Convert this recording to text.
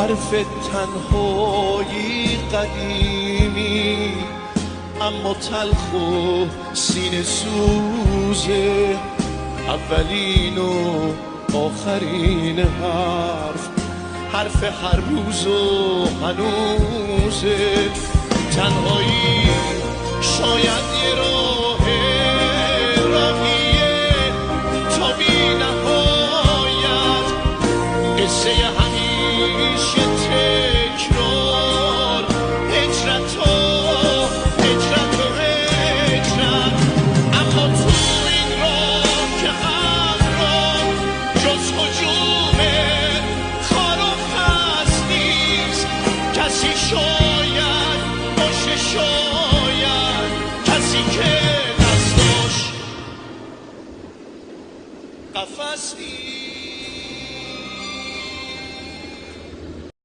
حرف تنهایی قدیمی اما تلخ و سینه سوزه، اولین و آخرین حرف هر روز و هنوزه. تنهایی شاید یه راهیه تا بی نهایت، قصه همیشه